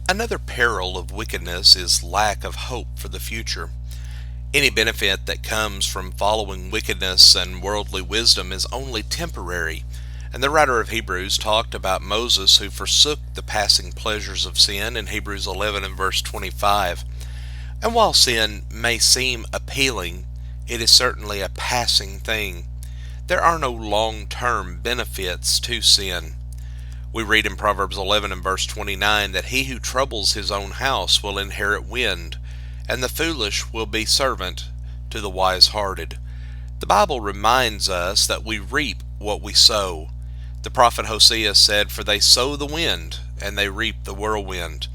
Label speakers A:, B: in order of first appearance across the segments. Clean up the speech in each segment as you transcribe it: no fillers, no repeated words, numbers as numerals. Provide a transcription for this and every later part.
A: Another peril of wickedness is lack of hope for the future. Any benefit that comes from following wickedness and worldly wisdom is only temporary, and the writer of Hebrews talked about Moses who forsook the passing pleasures of sin in Hebrews 11 and verse 25. And while sin may seem appealing, it is certainly a passing thing. There are no long-term benefits to sin. We read in Proverbs 11 and verse 29 that he who troubles his own house will inherit wind, and the foolish will be servant to the wise-hearted. The Bible reminds us that we reap what we sow. The prophet Hosea said, "For they sow the wind, and they reap the whirlwind."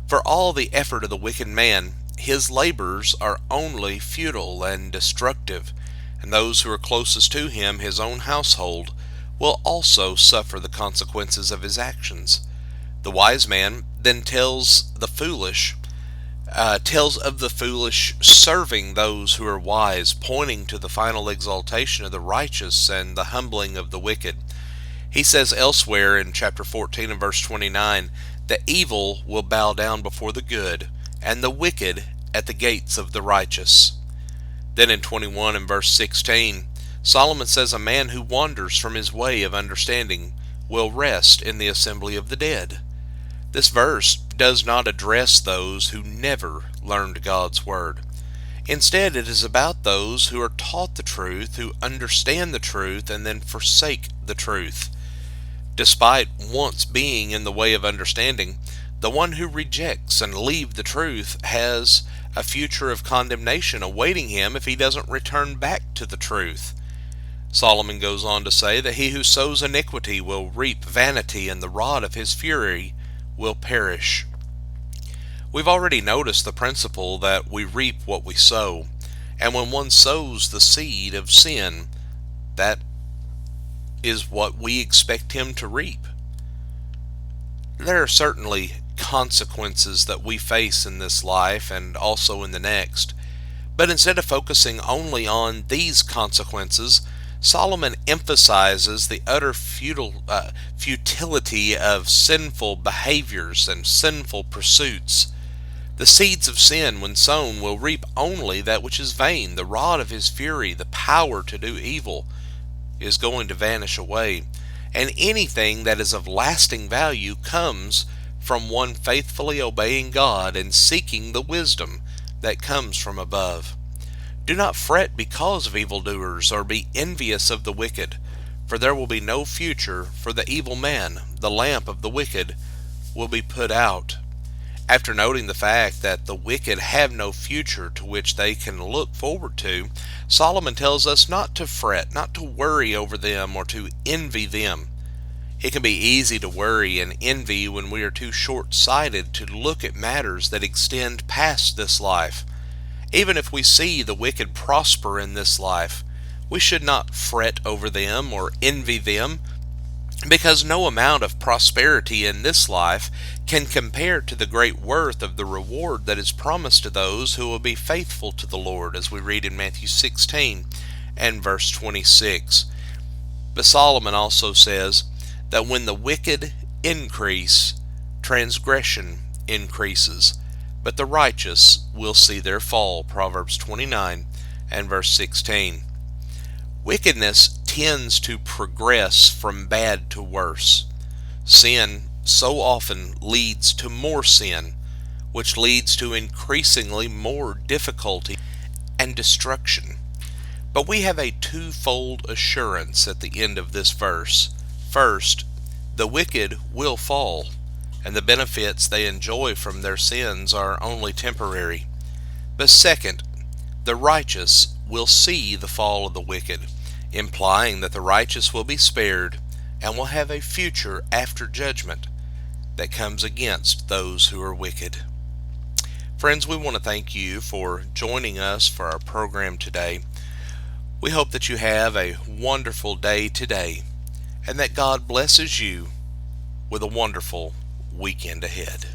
A: For all the effort of the wicked man, his labors are only futile and destructive, and those who are closest to him, his own household, will also suffer the consequences of his actions. The wise man then tells of the foolish serving those who are wise, pointing to the final exaltation of the righteous and the humbling of the wicked. He says elsewhere in chapter 14 and verse 29, "The evil will bow down before the good, and the wicked at the gates of the righteous." Then in 21 and verse 16, Solomon says, "A man who wanders from his way of understanding will rest in the assembly of the dead." This verse does not address those who never learned God's word. Instead, it is about those who are taught the truth, who understand the truth, and then forsake the truth. Despite once being in the way of understanding, the one who rejects and leaves the truth has a future of condemnation awaiting him if he doesn't return back to the truth. Solomon goes on to say that he who sows iniquity will reap vanity, and the rod of his fury will perish. We've already noticed the principle that we reap what we sow, and when one sows the seed of sin, that is what we expect him to reap. There are certainly consequences that we face in this life and also in the next, but instead of focusing only on these consequences, Solomon emphasizes the utter futility of sinful behaviors and sinful pursuits. The seeds of sin, when sown, will reap only that which is vain. The rod of his fury, the power to do evil, is going to vanish away, and anything that is of lasting value comes from one faithfully obeying God and seeking the wisdom that comes from above. Do not fret because of evildoers, or be envious of the wicked, for there will be no future for the evil man. The lamp of the wicked will be put out. After noting the fact that the wicked have no future to which they can look forward to, Solomon tells us not to fret, not to worry over them, or to envy them. It can be easy to worry and envy when we are too short-sighted to look at matters that extend past this life. Even if we see the wicked prosper in this life, we should not fret over them or envy them, because no amount of prosperity in this life can compare to the great worth of the reward that is promised to those who will be faithful to the Lord, as we read in Matthew 16 and verse 26. But Solomon also says that when the wicked increase, transgression increases, but the righteous will see their fall, Proverbs 29 and verse 16. Wickedness tends to progress from bad to worse. Sin so often leads to more sin, which leads to increasingly more difficulty and destruction. But we have a twofold assurance at the end of this verse. First, the wicked will fall, and the benefits they enjoy from their sins are only temporary. But second, the righteous will see the fall of the wicked, implying that the righteous will be spared and will have a future after judgment that comes against those who are wicked. Friends, we want to thank you for joining us for our program today. We hope that you have a wonderful day today, and that God blesses you with a wonderful weekend ahead.